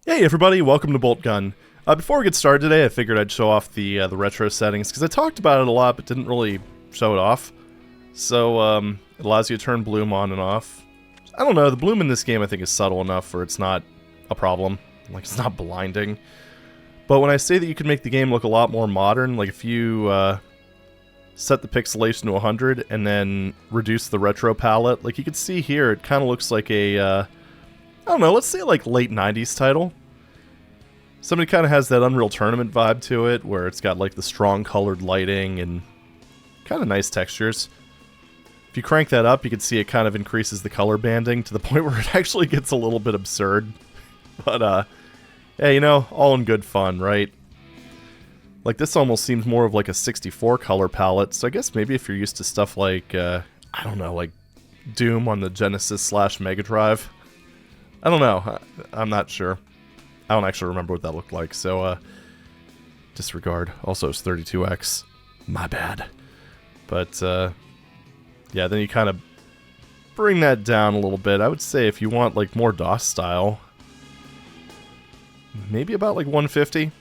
Hey everybody, welcome to Boltgun. Before we get started today, I figured I'd show off the retro settings, because I talked about it a lot but didn't really show it off. So, it allows you to turn bloom on and off. I don't know, the bloom in this game I think is subtle enough where it's not a problem. Like, it's not blinding. But when I say that you can make the game look a lot more modern, like if you set the pixelation to 100 and then reduce the retro palette, like you can see here, it kind of looks like a, I don't know, let's say like late 90s title. Somebody kind of has that Unreal Tournament vibe to it, where it's got like the strong colored lighting and kind of nice textures. If you crank that up, you can see it kind of increases the color banding to the point where it actually gets a little bit absurd. But, hey, you know, all in good fun, right? Like, this almost seems more of like a 64 color palette, so I guess maybe if you're used to stuff like, I don't know, like Doom on the Genesis / Mega Drive. I don't know, I'm not sure. I don't actually remember what that looked like, so, disregard. Also, it's 32x. My bad. But, yeah, then you kind of bring that down a little bit. I would say if you want, like, more DOS style, maybe about, like, 150.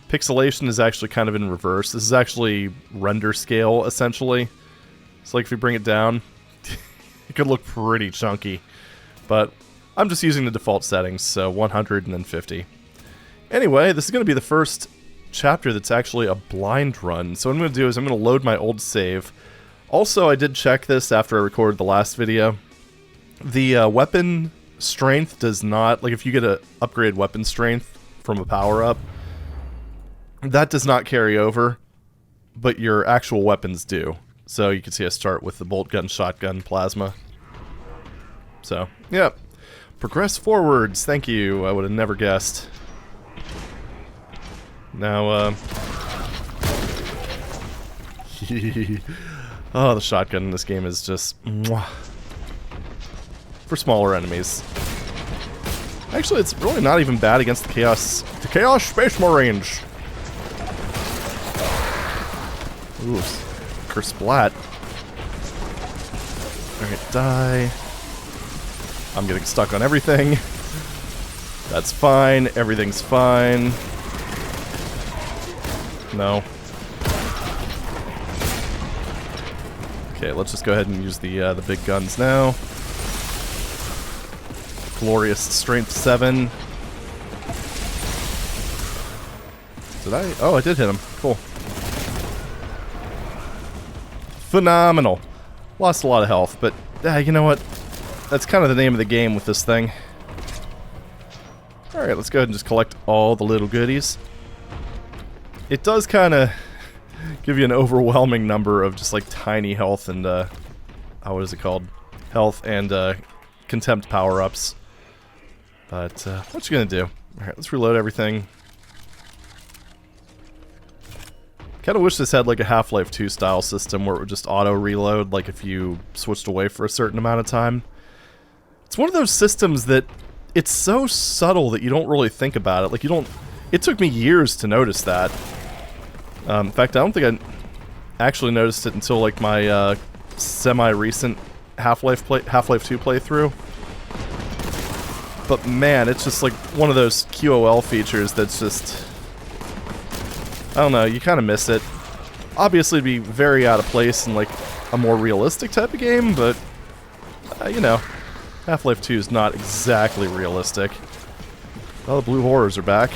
Pixelation is actually kind of in reverse. This is actually render scale, essentially. So, like, if you bring it down, it could look pretty chunky. But I'm just using the default settings, so 100 and then 50. Anyway, this is going to be the first chapter that's actually a blind run. So what I'm going to do is I'm going to load my old save. Also, I did check this after I recorded the last video. The weapon strength does not, like if you get a upgraded weapon strength from a power-up, that does not carry over, but your actual weapons do. So you can see I start with the Boltgun, shotgun, plasma. So, yeah. Progress forwards, thank you. I would have never guessed. Now, oh, the shotgun in this game is just mwah. For smaller enemies. Actually, it's really not even bad against the Chaos Space Marines. Ooh, curse splat. Alright, die. I'm getting stuck on everything. That's fine. Everything's fine. No. Okay, let's just go ahead and use the big guns now. Glorious Strength 7. Did I? Oh, I did hit him. Cool. Phenomenal. Lost a lot of health, but you know what? That's kind of the name of the game with this thing. Alright, let's go ahead and just collect all the little goodies. It does kind of give you an overwhelming number of just like tiny health and, what is it called? Health and, contempt power-ups. But, what you gonna do? Alright, let's reload everything. Kind of wish this had like a Half-Life 2 style system where it would just auto-reload, like if you switched away for a certain amount of time. It's one of those systems that it's so subtle that you don't really think about it. Like, you don't... It took me years to notice that. In fact, I don't think I actually noticed it until, like, my, semi-recent Half-Life 2 playthrough. But, man, it's just, like, one of those QOL features that's just... I don't know, you kind of miss it. Obviously, it'd be very out of place in, like, a more realistic type of game, but, you know... Half-Life 2 is not exactly realistic. Oh, the blue horrors are back.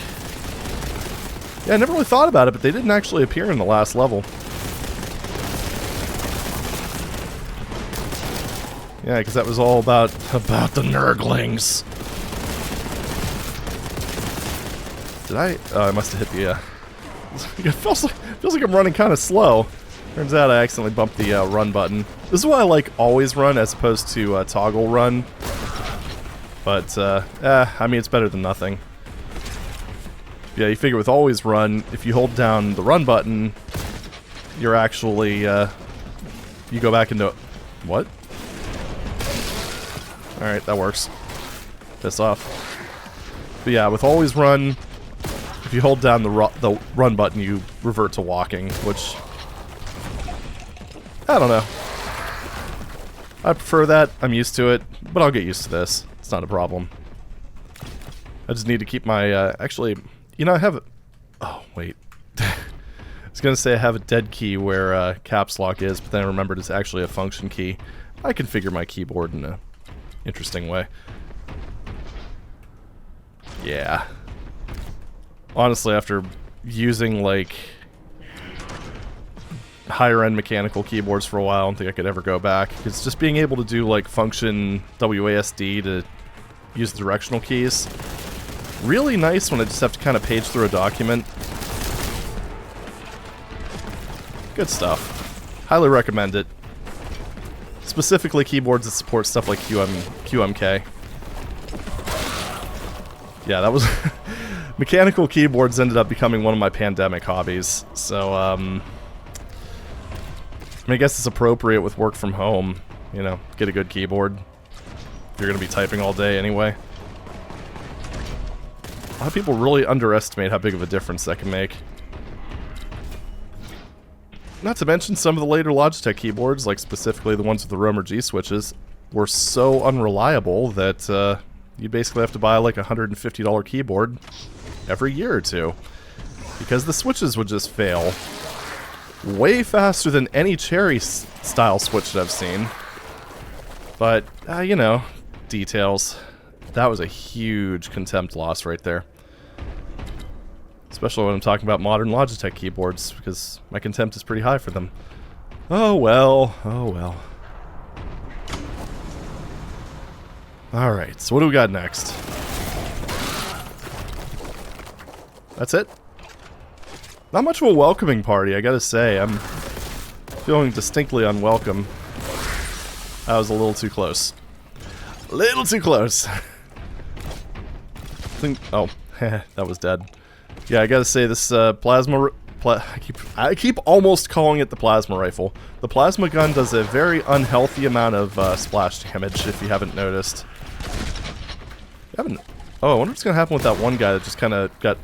Yeah, I never really thought about it, but they didn't actually appear in the last level. Yeah, because that was all about the Nurglings. Did I? Oh, I must have hit the, it feels like I'm running kind of slow. Turns out I accidentally bumped the run button. This is why I like always run as opposed to toggle run. But, I mean, it's better than nothing. Yeah, you figure with always run, if you hold down the run button, you're actually, you go back into... What? Alright, that works. Piss off. But yeah, with always run, if you hold down the run button, you revert to walking, which... I don't know. I prefer that. I'm used to it, but I'll get used to this. It's not a problem. I just need to keep my, actually, you know, I have, oh, wait. I was going to say I have a dead key where caps lock is, but then I remembered it's actually a function key. I configure my keyboard in a interesting way. Yeah. Honestly, after using, like, higher-end mechanical keyboards for a while, I don't think I could ever go back. It's just being able to do, like, function WASD to use the directional keys. Really nice when I just have to kind of page through a document. Good stuff. Highly recommend it. Specifically keyboards that support stuff like QMK. Yeah, that was... Mechanical keyboards ended up becoming one of my pandemic hobbies, so, I mean, I guess it's appropriate with work from home, you know, get a good keyboard. If you're gonna be typing all day anyway. A lot of people really underestimate how big of a difference that can make. Not to mention some of the later Logitech keyboards, like specifically the ones with the Romer G switches, were so unreliable that, you basically have to buy like a $150 keyboard every year or two. Because the switches would just fail way faster than any Cherry-style switch that I've seen. But, you know, details. That was a huge contempt loss right there. Especially when I'm talking about modern Logitech keyboards, because my contempt is pretty high for them. Oh well, oh well. Alright, so what do we got next? That's it? Not much of a welcoming party, I gotta say. I'm feeling distinctly unwelcome. That was a little too close. A little too close. Oh, that was dead. Yeah, I gotta say this plasma... I keep almost calling it the plasma rifle. The plasma gun does a very unhealthy amount of splash damage, if you haven't noticed. Oh, I wonder what's gonna happen with that one guy that just kind of got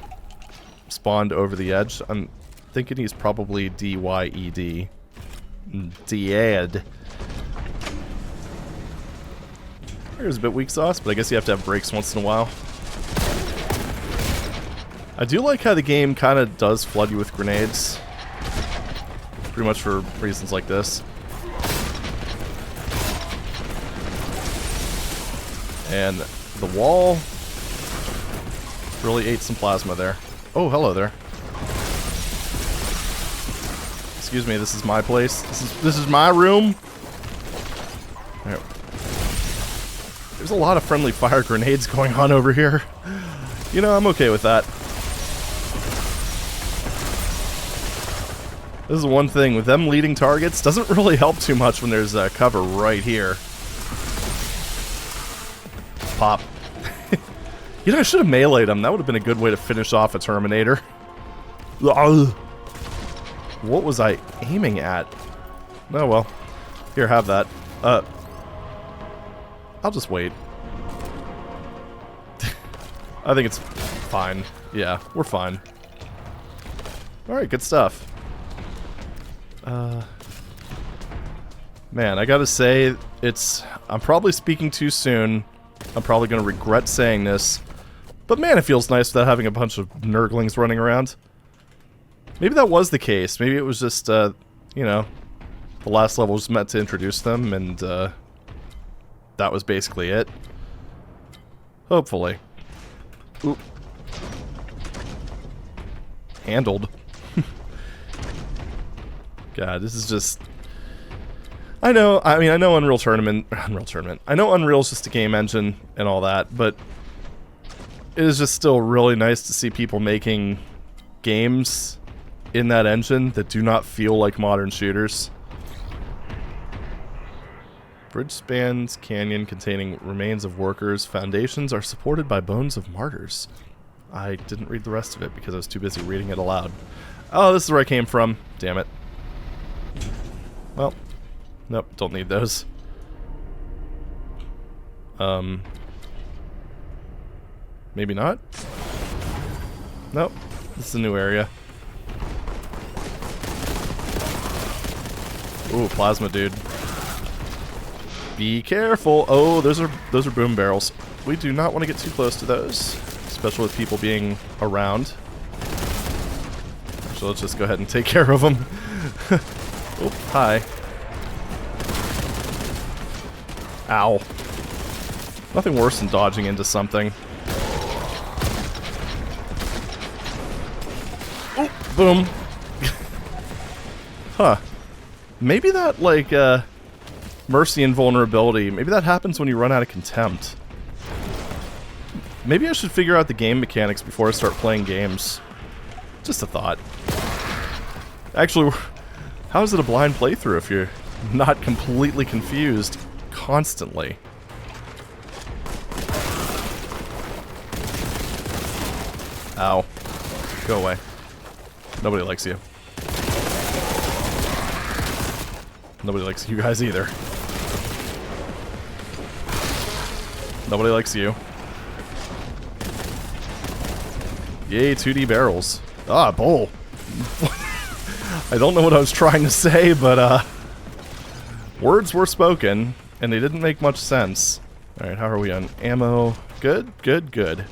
spawned over the edge. I'm thinking he's probably D-Y-E-D. Dead. Here's a bit weak sauce, but I guess you have to have breaks once in a while. I do like how the game kind of does flood you with grenades. Pretty much for reasons like this. And the wall really ate some plasma there. Oh, hello there. Excuse me, this is my place. This is my room. All right. There's a lot of friendly fire grenades going on over here. You know, I'm okay with that. This is one thing, with them leading targets, doesn't really help too much when there's cover right here. Pop. You know, I should have meleeed him. That would have been a good way to finish off a Terminator. What was I aiming at? Oh well. Here, have that. I'll just wait. I think it's fine. Yeah, we're fine. Alright, good stuff. Man, I gotta say, I'm probably speaking too soon. I'm probably gonna regret saying this. But man, it feels nice without having a bunch of nurglings running around. Maybe that was the case. Maybe it was just, you know, the last level was meant to introduce them, and, that was basically it. Hopefully. Oop. Handled. God, this is just... I know Unreal Tournament... I know Unreal's just a game engine and all that, but it is just still really nice to see people making games in that engine that do not feel like modern shooters. Bridge spans canyon containing remains of workers. Foundations are supported by bones of martyrs. I didn't read the rest of it because I was too busy reading it aloud. Oh, this is where I came from. Damn it. Well, nope, don't need those. Maybe not? Nope, this is a new area. Ooh, plasma dude. Be careful. Oh, those are boom barrels. We do not want to get too close to those. especially with people being around. So let's just go ahead and take care of them. Oh, hi. Ow. Nothing worse than dodging into something. Oh, boom. Huh. Maybe that, like, mercy and vulnerability, maybe that happens when you run out of contempt. Maybe I should figure out the game mechanics before I start playing games. Just a thought. Actually, how is it a blind playthrough if you're not completely confused constantly? Ow. Go away. Nobody likes you. Nobody likes you guys either. Nobody likes you. Yay, 2D barrels. Ah, bowl. I don't know what I was trying to say, but, words were spoken, and they didn't make much sense. Alright, how are we on ammo? Good, good, good.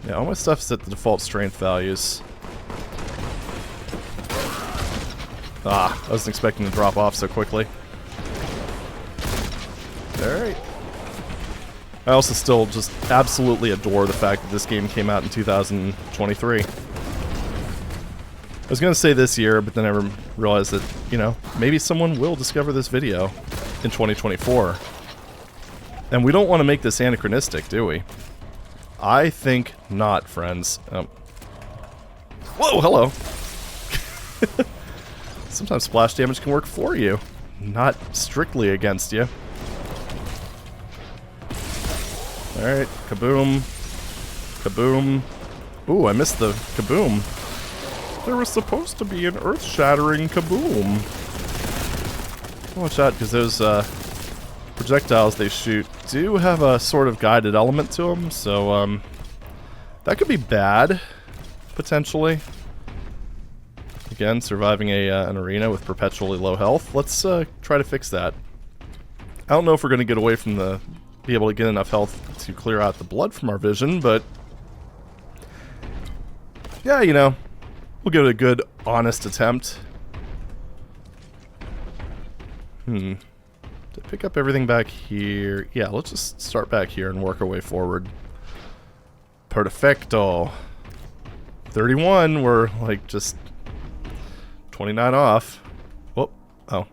Yeah, all my stuff's at the default strength values. Ah, I wasn't expecting to drop off so quickly. Alright. I also still just absolutely adore the fact that this game came out in 2023. I was going to say this year, but then I realized that, you know, maybe someone will discover this video in 2024. And we don't want to make this anachronistic, do we? I think not, friends. Whoa, hello! Sometimes splash damage can work for you, not strictly against you. Alright, kaboom. Kaboom. Ooh, I missed the kaboom. There was supposed to be an earth-shattering kaboom. Watch out, because those projectiles they shoot do have a sort of guided element to them, so that could be bad, potentially. Again, surviving an arena with perpetually low health. Let's try to fix that. I don't know if we're going to get away from be able to get enough health to clear out the blood from our vision, but yeah, you know, we'll give it a good, honest attempt. To pick up everything back here. Yeah, let's just start back here and work our way forward. Perfecto. 31, we're like just 29 off. Whoop. Oh.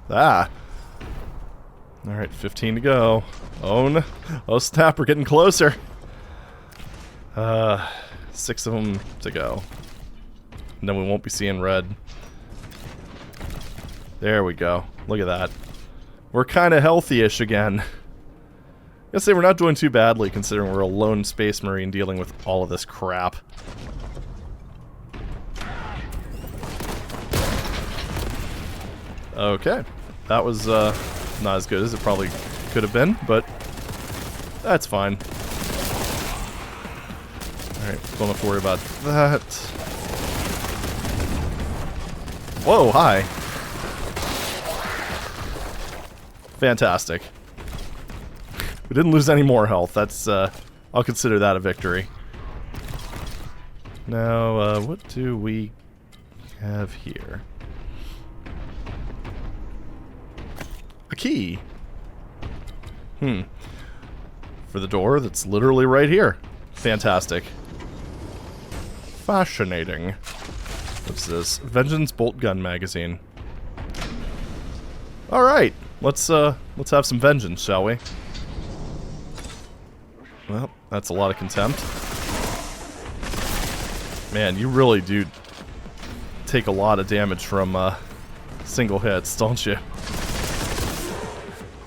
Ah. Alright, 15 to go. Oh no. Oh snap, we're getting closer. 6 of them to go. And then we won't be seeing red. There we go. Look at that. We're kind of healthy-ish again. I say we're not doing too badly considering we're a lone space marine dealing with all of this crap. Okay. That was not as good as it probably could have been, but that's fine. Alright, don't have to worry about that. Whoa, hi. Fantastic. We didn't lose any more health. That's, I'll consider that a victory. Now, what do we have here? A key. For the door that's literally right here. Fantastic. Fascinating. What's this? Vengeance Boltgun magazine. Alright. Let's have some vengeance, shall we? Well, that's a lot of contempt. Man, you really do take a lot of damage from single hits, don't you?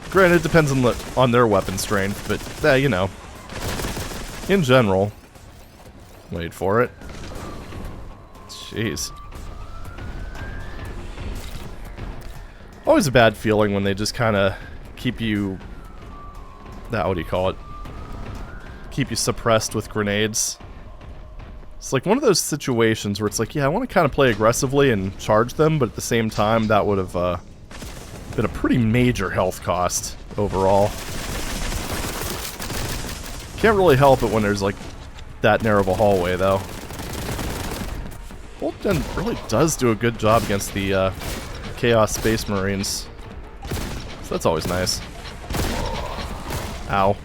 Granted, it depends on their weapon strength, but you know, in general. Wait for it. Jeez. Always a bad feeling when they just kind of keep you... what do you call it? Keep you suppressed with grenades. It's like one of those situations where it's like, yeah, I want to kind of play aggressively and charge them, but at the same time, that would have been a pretty major health cost overall. Can't really help it when there's like that narrow of a hallway, though. Boltgun really does do a good job against the Chaos Space Marines. So that's always nice. Ow.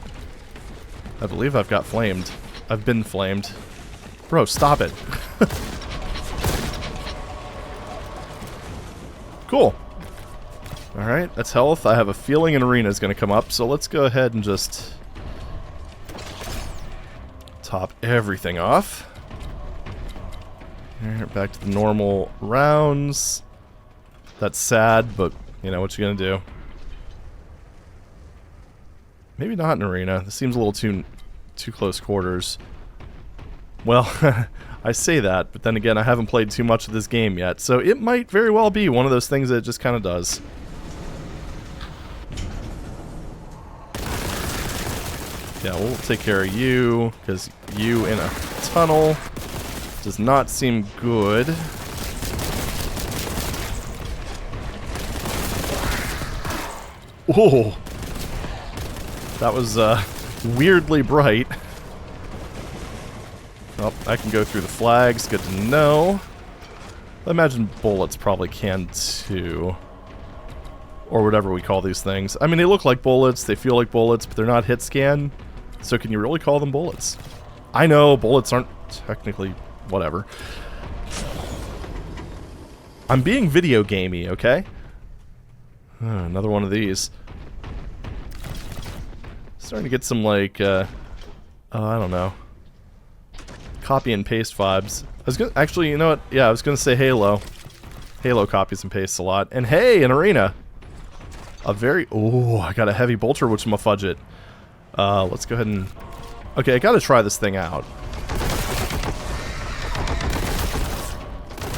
I believe I've got flamed. I've been flamed. Bro, stop it. Cool. Alright, that's health. I have a feeling an arena is going to come up, so let's go ahead and just top everything off. Alright, back to the normal rounds. That's sad, but you know what you're going to do. Maybe not an arena. This seems a little too close quarters. Well, I say that, but then again, I haven't played too much of this game yet, so it might very well be one of those things that it just kind of does. Yeah, we'll take care of you, because you in a tunnel does not seem good. Whoa! That was, weirdly bright. Oh, I can go through the flags, good to know. I imagine bullets probably can too. Or whatever we call these things. I mean, they look like bullets, they feel like bullets, but they're not hit scan. So can you really call them bullets? I know, bullets aren't technically whatever. I'm being video gamey, okay? Another one of these. Starting to get some, like, I don't know. Copy and paste vibes. I was gonna, actually, you know what? Yeah, I was gonna say Halo. Halo copies and pastes a lot. And hey, an arena! Oh, I got a heavy bolter, which I'm gonna fudge it. Let's go ahead and... Okay, I gotta try this thing out.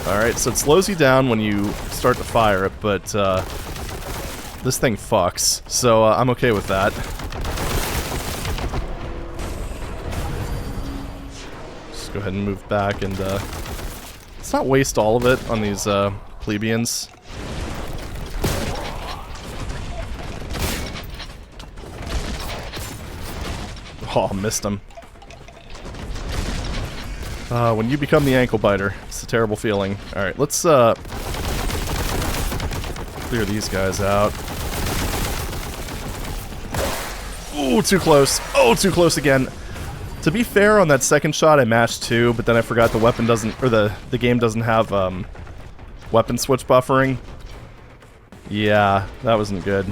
Alright, so it slows you down when you start to fire it, but, this thing fucks. So, I'm okay with that. Just go ahead and move back and, let's not waste all of it on these, plebeians. Oh, missed him. When you become the ankle biter, it's a terrible feeling. Alright, let's, clear these guys out. Ooh, too close. Oh, too close again. To be fair, on that second shot, I mashed 2, but then I forgot the weapon doesn't, or the game doesn't have, weapon switch buffering. Yeah, that wasn't good.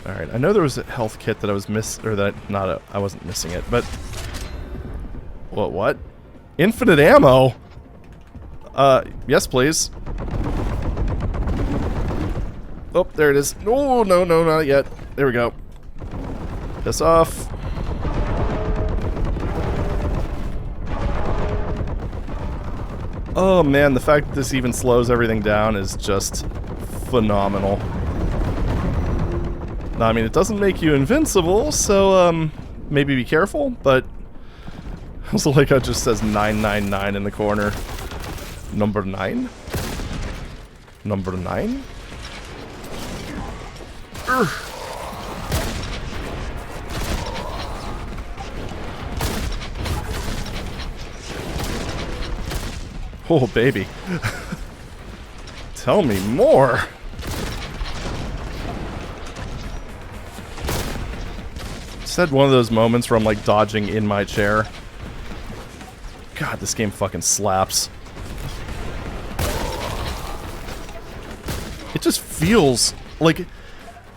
Alright, I know there was a health kit that I was I wasn't missing it, but... What? Infinite ammo? Yes please. Oh, there it is. Oh, no, not yet. There we go. Piss off. Oh man, the fact that this even slows everything down is just phenomenal. I mean, it doesn't make you invincible, so, maybe be careful, but... I also like how it just says 999 in the corner. Number 9? Number 9? Urgh. Oh, baby. Tell me more! Just had one of those moments where I'm like dodging in my chair. God, this game fucking slaps. It just feels like...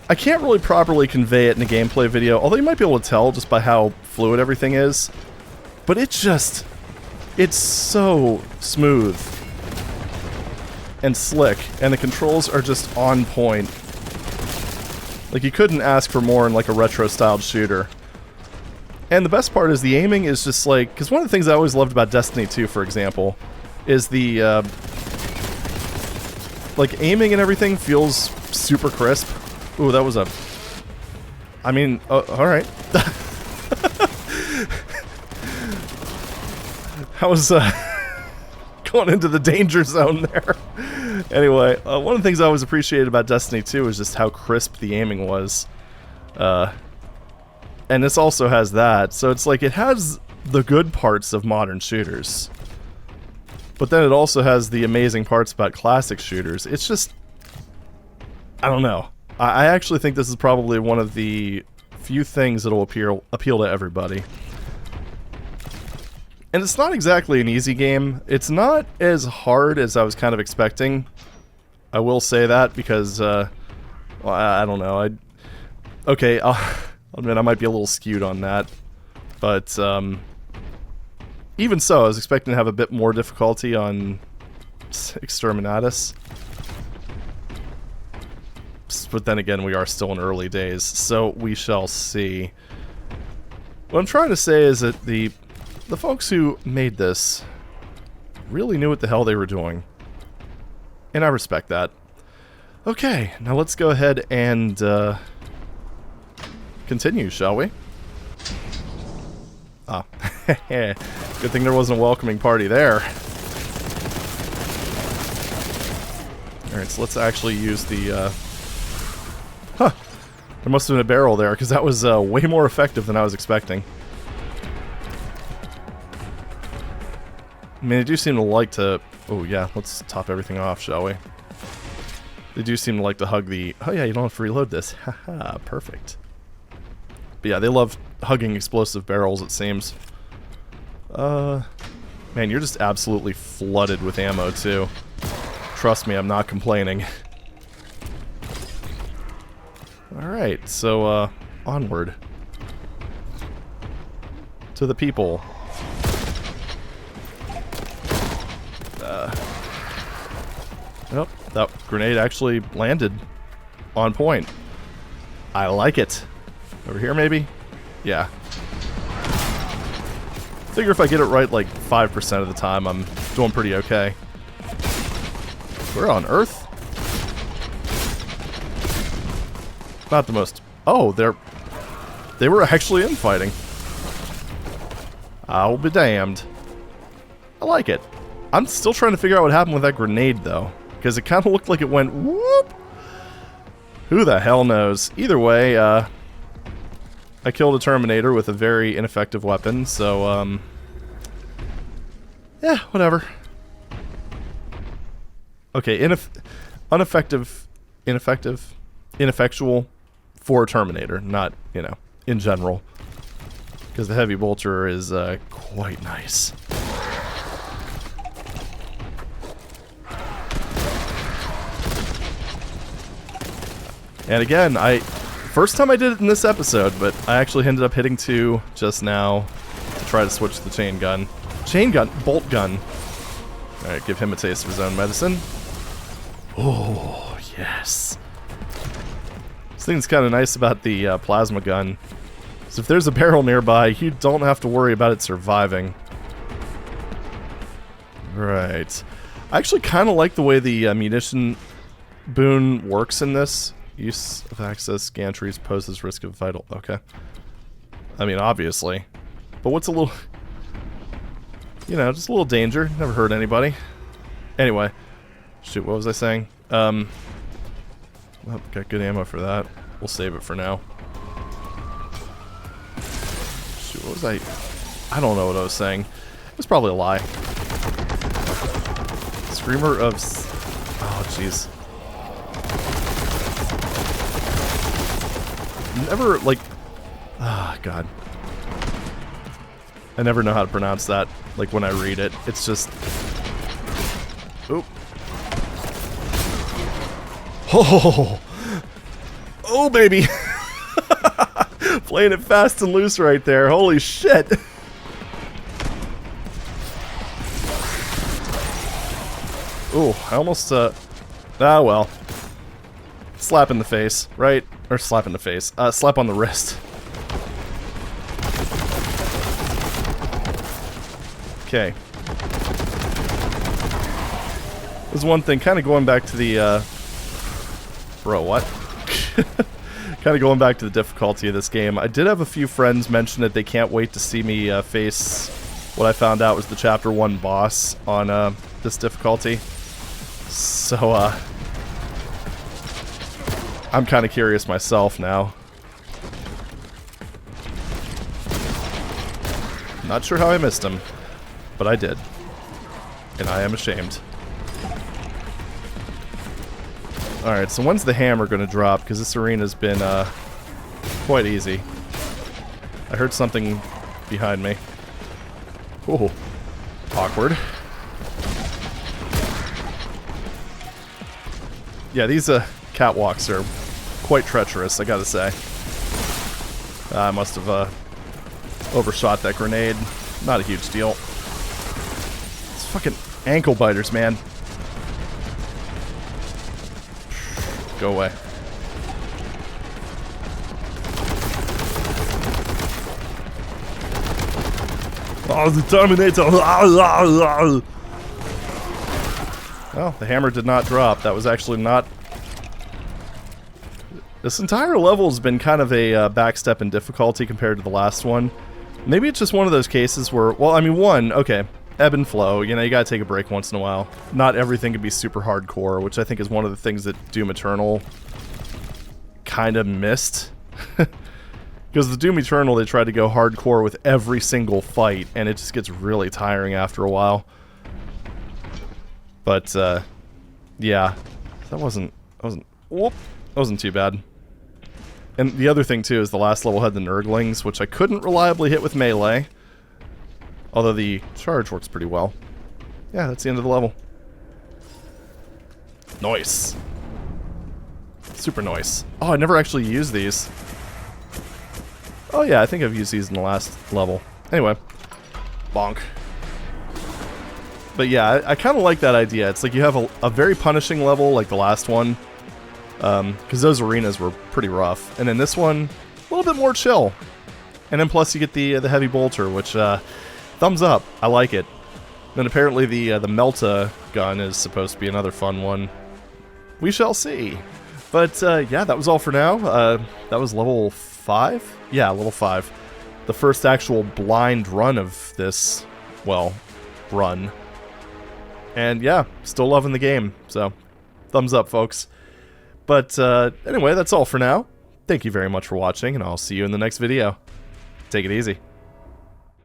I can't really properly convey it in a gameplay video, although you might be able to tell just by how fluid everything is. But it just... It's so smooth. And slick, and the controls are just on point. Like, you couldn't ask for more in, like, a retro-styled shooter. And the best part is the aiming is just, like... Because one of the things I always loved about Destiny 2, for example, is the, like, aiming and everything feels super crisp. Ooh, that was a... I mean, alright. I was, going into the danger zone there. Anyway, one of the things I always appreciated about Destiny 2 is just how crisp the aiming was. And this also has that, so it's like it has the good parts of modern shooters. But then it also has the amazing parts about classic shooters. It's just... I don't know. I actually think this is probably one of the few things that'll appeal to everybody. And it's not exactly an easy game. It's not as hard as I was kind of expecting. I will say that because, well, I don't know. Okay, I'll admit I might be a little skewed on that. But, even so, I was expecting to have a bit more difficulty on Exterminatus. But then again, we are still in early days, so we shall see. What I'm trying to say is that the folks who made this really knew what the hell they were doing. And I respect that. Okay, now let's go ahead and continue, shall we? Ah, good thing there wasn't a welcoming party there. Alright, so let's actually use the... Huh, there must have been a barrel there, because that was way more effective than I was expecting. I mean, they do seem to like to... Oh yeah, let's top everything off, shall we? They do seem to like to hug the... Oh yeah, you don't have to reload this. Haha, perfect. But yeah, they love hugging explosive barrels, it seems. Man, you're just absolutely flooded with ammo, too. Trust me, I'm not complaining. Alright, so, onward. To the people. Nope, that grenade actually landed on point. I like it. Over here, maybe? Yeah. Figure if I get it right like 5% of the time, I'm doing pretty okay. Where on Earth? Not the most... Oh, they were actually infighting. I'll be damned. I like it. I'm still trying to figure out what happened with that grenade, though. Because it kind of looked like it went whoop. Who the hell knows? Either way, I killed a Terminator with a very ineffective weapon, so, yeah, whatever. Okay, ineffectual for a Terminator, not, you know, in general. Because the heavy bolter is, quite nice. And again, first time I did it in this episode, but I actually ended up hitting 2 just now to try to switch to the chain gun. Bolt gun. Alright, give him a taste of his own medicine. Oh, yes. This thing's kind of nice about the plasma gun. So if there's a barrel nearby, you don't have to worry about it surviving. Right. I actually kind of like the way the munition boon works in this. Use of access gantries poses risk of vital... Okay. I mean, obviously. But what's a little... You know, just a little danger. Never hurt anybody. Anyway. Shoot, what was I saying? Oh, got good ammo for that. We'll save it for now. Shoot, what was I don't know what I was saying. It was probably a lie. Screamer of... Oh, jeez. Never, like... Ah, God. I never know how to pronounce that, like, when I read it. It's just... Oop. Oh! Oh, baby! Playing it fast and loose right there. Holy shit! Ooh, I almost, ah, well. Slap in the face, right? Or slap in the face. Slap on the wrist. Okay. There's one thing, kind of going back to the, Bro, what? Kind of going back to the difficulty of this game. I did have a few friends mention that they can't wait to see me, face what I found out was the Chapter 1 boss on, this difficulty. So, I'm kind of curious myself now. Not sure how I missed him, but I did. And I am ashamed. Alright, so when's the hammer going to drop? Because this arena's been quite easy. I heard something behind me. Ooh. Awkward. Yeah, these catwalks are quite treacherous, I gotta say. I must have overshot that grenade. Not a huge deal. It's fucking ankle biters, man. Go away. Oh, the Terminator! Well, the hammer did not drop. That was actually not... This entire level has been kind of a backstep in difficulty compared to the last one. Maybe it's just one of those cases where... Well, I mean, one, okay, ebb and flow. You know, you gotta take a break once in a while. Not everything can be super hardcore, which I think is one of the things that Doom Eternal kind of missed. Because the Doom Eternal, they tried to go hardcore with every single fight, and it just gets really tiring after a while. But, yeah, that wasn't too bad. And the other thing, too, is the last level had the Nurglings, which I couldn't reliably hit with melee. Although the charge works pretty well. Yeah, that's the end of the level. Nice. Super nice. Oh, I never actually used these. Oh yeah, I think I've used these in the last level. Anyway. Bonk. But yeah, I kind of like that idea. It's like you have a very punishing level like the last one. Because those arenas were pretty rough. And then this one, a little bit more chill. And then plus you get the heavy bolter, which, thumbs up. I like it. And apparently the Melta gun is supposed to be another fun one. We shall see. But, yeah, that was all for now. That was level 5? Yeah, level 5. The first actual blind run of this, well, run. And yeah, still loving the game, so thumbs up, folks. But anyway, that's all for now. Thank you very much for watching, and I'll see you in the next video. Take it easy.